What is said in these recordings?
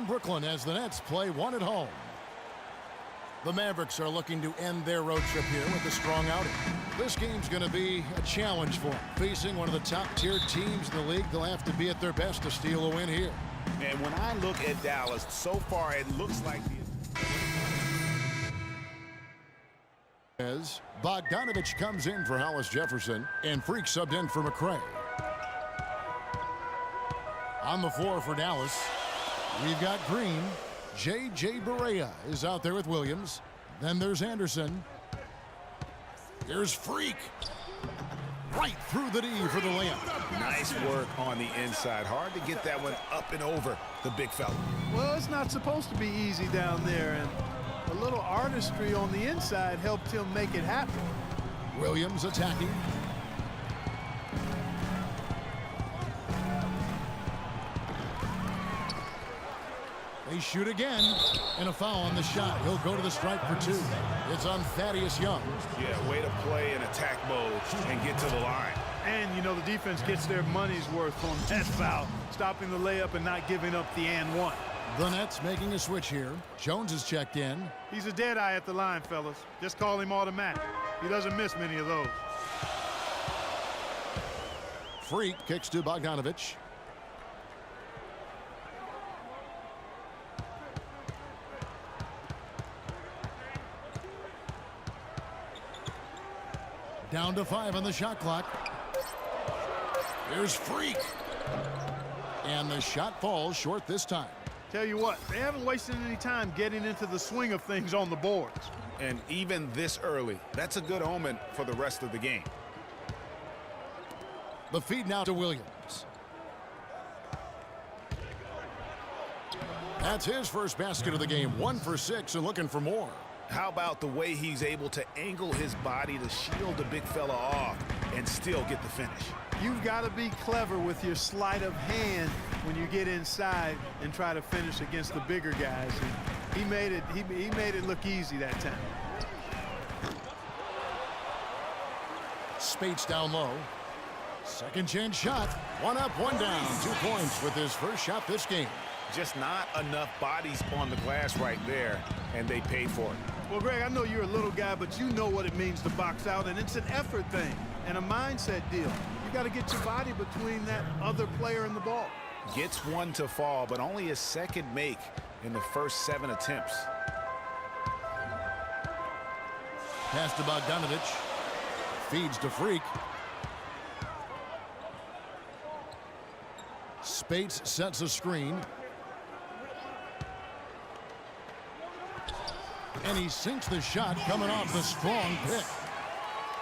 in Brooklyn as the Nets play one at home. The Mavericks are looking to end their road trip here with a strong outing. This game's going to be a challenge for them. Facing one of the top-tier teams in the league, they'll have to be at their best to steal a win here. And when I look at Dallas, so far it looks like As Bogdanovich comes in for Hollis Jefferson, and Freak subbed in for McCray. On the floor for Dallas, we've got Green. J.J. Barea is out there with Williams. Then there's Anderson. Here's Freak. Right through the D for the layup. nice work on the inside. Hard to get that one up and over the big fella. Well, it's not supposed to be easy down there, and a little artistry on the inside helped him make it happen. Williams attacking. They shoot again, and a foul on the shot. He'll go to the stripe for two. It's on Thaddeus Young. Yeah, way to play in attack mode and get to the line. And, you know, the defense gets their money's worth on that foul, stopping the layup and not giving up the and one. The Nets making a switch here. Jones is checked in. He's a dead eye at the line, fellas. Just call him automatic. He doesn't miss many of those. Freak kicks to Bogdanovich. Down to 5 on the shot clock. Here's Freak. And the shot falls short this time. Tell you what, they haven't wasted any time getting into the swing of things on the boards. And even this early, that's a good omen for the rest of the game. The feed now to Williams. That's his first basket of the game. 1 for 6 and looking for more. How about the way he's able to angle his body to shield the big fella off and still get the finish? You've got to be clever with your sleight of hand when you get inside and try to finish against the bigger guys. And he made it look easy that time. Spates down low. Second chance shot. 1 up, 1 down. 2 points with his first shot this game. Just not enough bodies on the glass right there, and they paid for it. Well, Greg, I know you're a little guy, but you know what it means to box out, and it's an effort thing and a mindset deal. You got to get your body between that other player and the ball. Gets one to fall, but only his second make in the first 7 attempts. Pass to Bogdanovich. Feeds to Freak. Spates sets a screen. And he sinks the shot coming off the strong pick.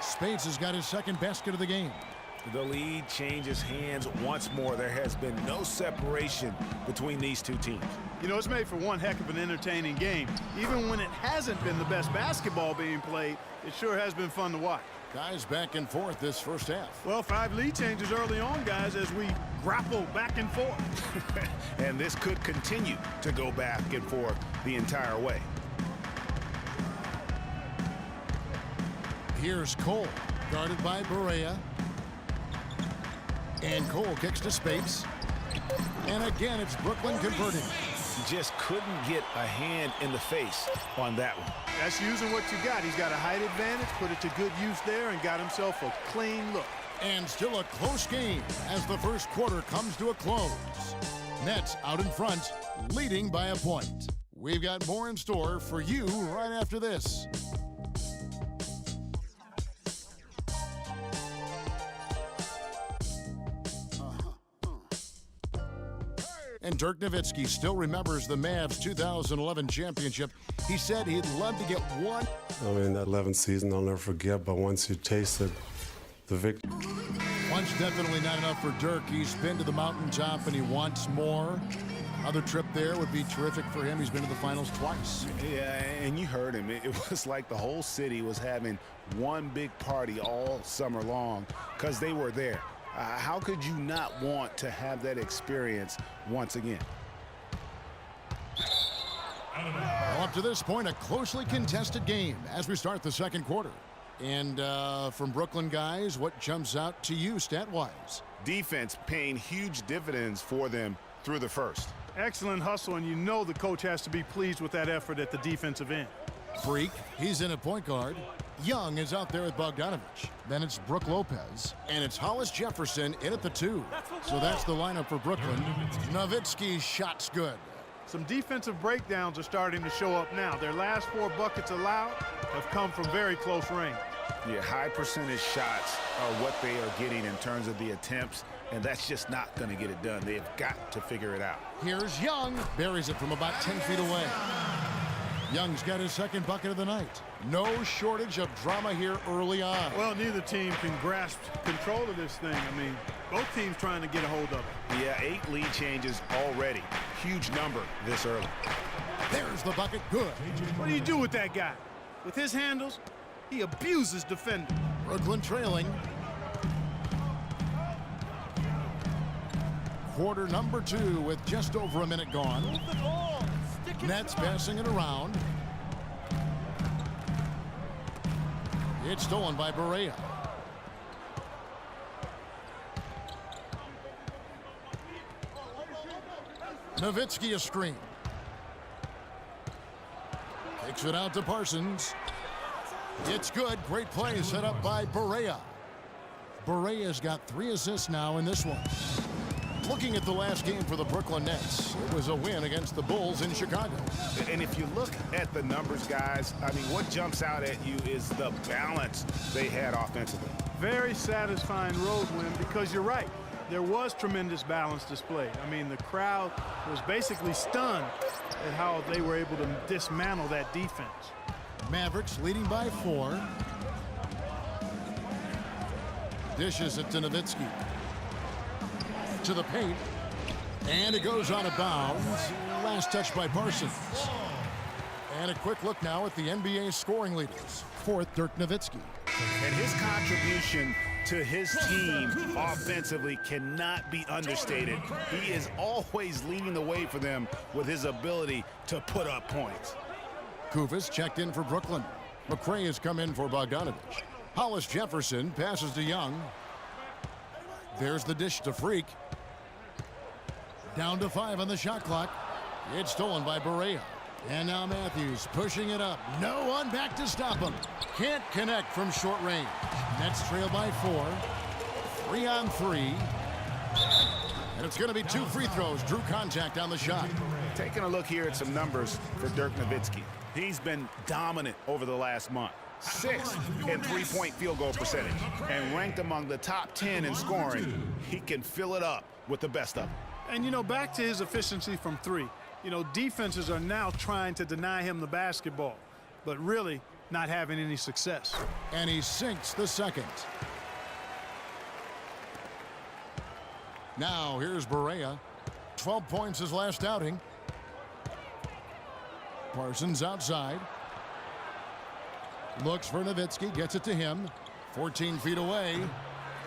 Spates has got his second basket of the game. The lead changes hands once more. There has been no separation between these two teams. You know, it's made for one heck of an entertaining game. Even when it hasn't been the best basketball being played, it sure has been fun to watch. Guys back and forth this first half. Well, 5 lead changes early on, guys, as we grapple back and forth. And this could continue to go back and forth the entire way. Here's Cole, guarded by Barea. And Cole kicks to Spates. And again, it's Brooklyn converting. Just couldn't get a hand in the face on that one. That's using what you got. He's got a height advantage, put it to good use there, and got himself a clean look. And still a close game as the first quarter comes to a close. Nets out in front, leading by a point. We've got more in store for you right after this. And Dirk Nowitzki still remembers the Mavs 2011 championship. He said he'd love to get one. I mean, that 11th season I'll never forget, but once you tasted the victory. Once definitely not enough for Dirk. He's been to the mountaintop and he wants more. Another trip there would be terrific for him. He's been to the finals twice. Yeah, and you heard him. It was like the whole city was having one big party all summer long because they were there. How could you not want to have that experience once again? Well, up to this point, a closely contested game as we start the second quarter. And from Brooklyn, guys, what jumps out to you stat-wise? Defense paying huge dividends for them through the first. Excellent hustle, and you know the coach has to be pleased with that effort at the defensive end. Freak, he's in at point guard. Young is out there with Bogdanovich. Then it's Brook Lopez. And it's Hollis Jefferson in at the 2. So that's the lineup for Brooklyn. Nowitzki's shot's good. Some defensive breakdowns are starting to show up now. Their last 4 buckets allowed have come from very close range. Yeah, high percentage shots are what they are getting in terms of the attempts, and that's just not going to get it done. They've got to figure it out. Here's Young. Buries it from about 10 feet away. Young's got his second bucket of the night. No shortage of drama here early on. Well, neither team can grasp control of this thing. I mean, both teams trying to get a hold of it. Yeah, 8 lead changes already. Huge number this early. There's the bucket. Good. What do you do with that guy? With his handles, he abuses defenders. Brooklyn trailing. Quarter number 2 with just over a minute gone. Nets passing it around. It's stolen by Barea. Nowitzki a screen. Kicks it out to Parsons. It's good. Great play set up by Barea. Barea's got 3 assists now in this one. Looking at the last game for the Brooklyn Nets, it was a win against the Bulls in Chicago. And if you look at the numbers, guys, I mean, what jumps out at you is the balance they had offensively. Very satisfying road win because you're right. There was tremendous balance displayed. I mean, the crowd was basically stunned at how they were able to dismantle that defense. Mavericks leading by 4. Dishes it to Nowitzki. To the paint. And it goes out of bounds. Last touch by Parsons. And a quick look now at the NBA scoring leaders. 4th, Dirk Nowitzki. And his contribution to his team offensively cannot be understated. He is always leading the way for them with his ability to put up points. Kufis checked in for Brooklyn. McRae has come in for Bogdanovich. Hollis Jefferson passes to Young. There's the dish to Freak. Down to 5 on the shot clock. It's stolen by Barea. And now Matthews pushing it up. No one back to stop him. Can't connect from short range. Nets trail by 4. 3 on 3. And it's going to be 2 free throws. Drew contact on the shot. Taking a look here at some numbers for Dirk Nowitzki. He's been dominant over the last month. 6th in 3-point field goal percentage and ranked among the top 10 in scoring. He can fill it up with the best of them. And, you know, back to his efficiency from 3. You know, defenses are now trying to deny him the basketball, but really not having any success. And he sinks the second. Now here's Barea. 12 points his last outing. Parsons outside. Looks for Nowitzki, gets it to him. 14 feet away.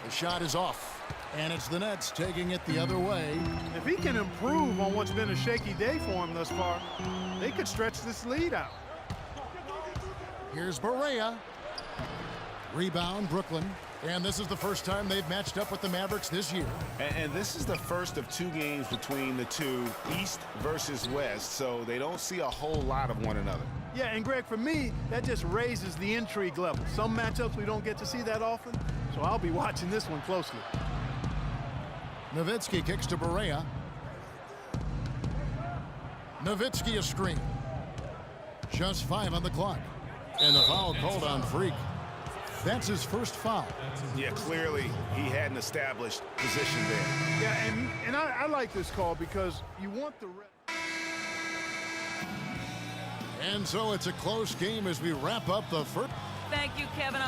The shot is off. And it's the Nets taking it the other way. If he can improve on what's been a shaky day for him thus far, they could stretch this lead out. Here's Barea. Rebound, Brooklyn. And this is the first time they've matched up with the Mavericks this year. And this is the first of 2 games between the two, East versus West, so they don't see a whole lot of one another. Yeah, and Greg, for me, that just raises the intrigue level. Some matchups we don't get to see that often, so I'll be watching this one closely. Nowitzki kicks to Barea. Nowitzki a screen. Just 5 on the clock. And the foul called on Freak. That's his first foul. Yeah, clearly he had an established position there. Yeah, and I like this call because you want the... And so it's a close game as we wrap up the first. Thank you, Kevin.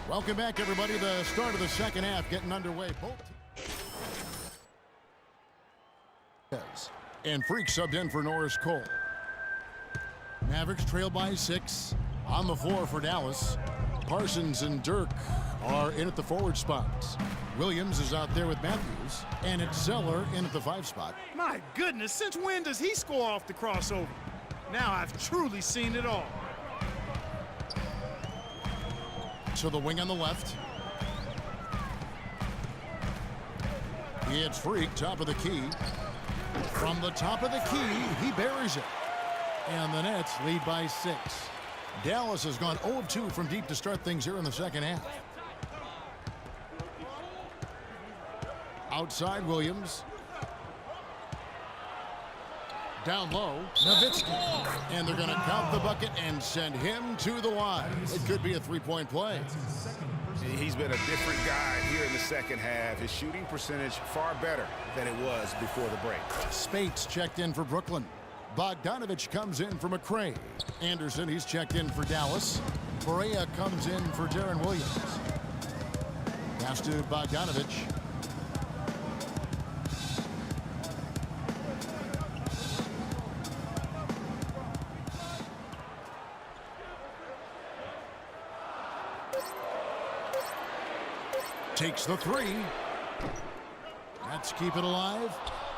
Welcome back, everybody. The start of the second half getting underway. And Freak subbed in for Norris Cole. Mavericks trail by 6. On the floor for Dallas. Parsons and Dirk are in at the forward spots. Williams is out there with Matthews, and it's Zeller in at the 5 spot. My goodness, since when does he score off the crossover? Now I've truly seen it all. To the wing on the left. It's Freak, top of the key. From the top of the key, he buries it. And the Nets lead by 6. Dallas has gone 0 of 2 from deep to start things here in the second half. Outside Williams. Down low, Nowitzki. And they're going to count the bucket and send him to the line. It could be a 3-point play. He's been a different guy here in the second half. His shooting percentage far better than it was before the break. Spates checked in for Brooklyn. Bogdanovich comes in for McRae. Anderson, he's checked in for Dallas. Barea comes in for Darren Williams. Pass to Bogdanovich. Takes the 3. Let's keep it alive.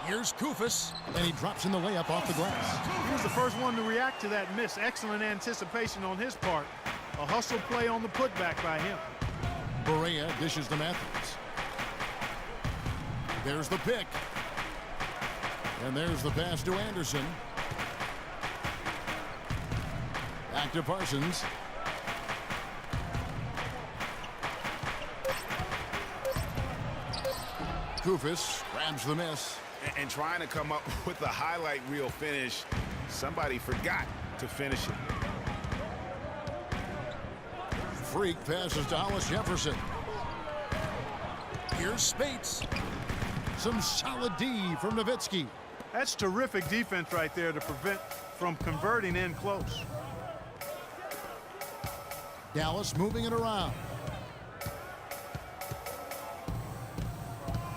Here's Koufos, and he drops in the layup off the glass. He was the first one to react to that miss. Excellent anticipation on his part. A hustle play on the putback by him. Barea dishes to Matthews. There's the pick. And there's the pass to Anderson. Back to Parsons. Koufos grabs the miss. And trying to come up with a highlight reel finish, somebody forgot to finish it. Freak passes to Hollis Jefferson. Here's Spates. Some solid D from Nowitzki. That's terrific defense right there to prevent from converting in close. Dallas moving it around.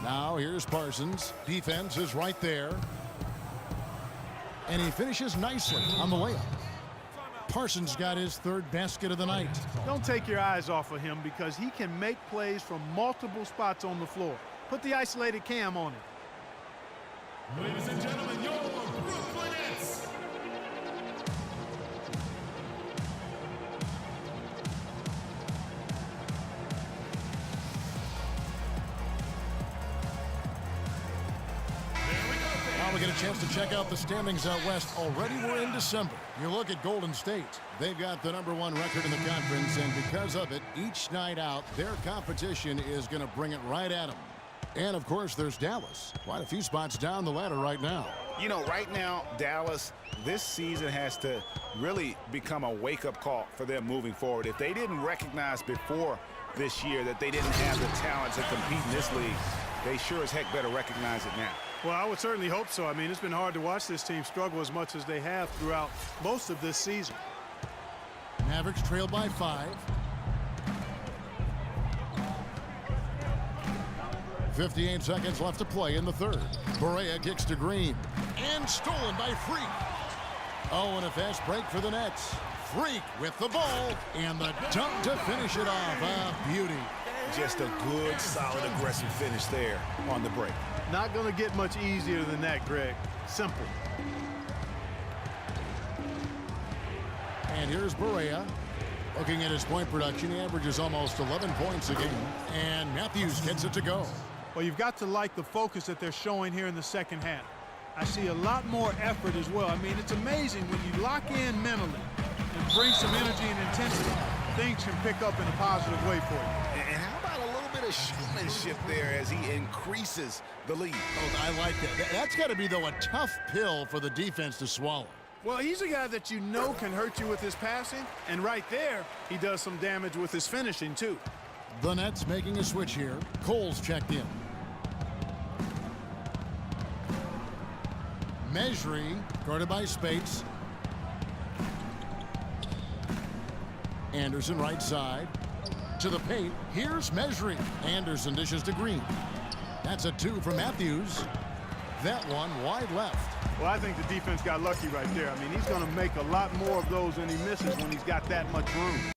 Now here's Parsons. Defense is right there. And he finishes nicely on the layup. Parsons got his 3rd basket of the night. Don't take your eyes off of him because he can make plays from multiple spots on the floor. Put the isolated cam on it. Ladies and gentlemen, your Brooklyn Nets. Now we get a chance to check out the standings out west. Already we're in December. You look at Golden State. They've got the #1 record in the conference, and because of it, each night out, their competition is going to bring it right at them. And, of course, there's Dallas. Quite a few spots down the ladder right now. You know, right now, Dallas, this season has to really become a wake-up call for them moving forward. If they didn't recognize before this year that they didn't have the talent to compete in this league, they sure as heck better recognize it now. Well, I would certainly hope so. I mean, it's been hard to watch this team struggle as much as they have throughout most of this season. Mavericks trail by 5. 58 seconds left to play in the 3rd. Barea kicks to Green. And stolen by Freak. Oh, and a fast break for the Nets. Freak with the ball. And the dunk to finish it off. A beauty. Just a good, solid, aggressive finish there on the break. Not going to get much easier than that, Greg. Simple. And here's Barea. Looking at his point production, he averages almost 11 points a game. And Matthews gets it to go. Well, you've got to like the focus that they're showing here in the second half. I see a lot more effort as well. I mean, it's amazing when you lock in mentally and bring some energy and intensity, things can pick up in a positive way for you. And how about a little bit of showmanship there as he increases the lead? Oh, I like that. That's got to be, though, a tough pill for the defense to swallow. Well, he's a guy that you know can hurt you with his passing, and right there, he does some damage with his finishing, too. The Nets making a switch here. Cole's checked in. Mejri, guarded by Spates. Anderson right side. To the paint. Here's Mejri. Anderson dishes to Green. That's a 2 from Matthews. that one wide left. Well, I think the defense got lucky right there. I mean, he's going to make a lot more of those than he misses when he's got that much room.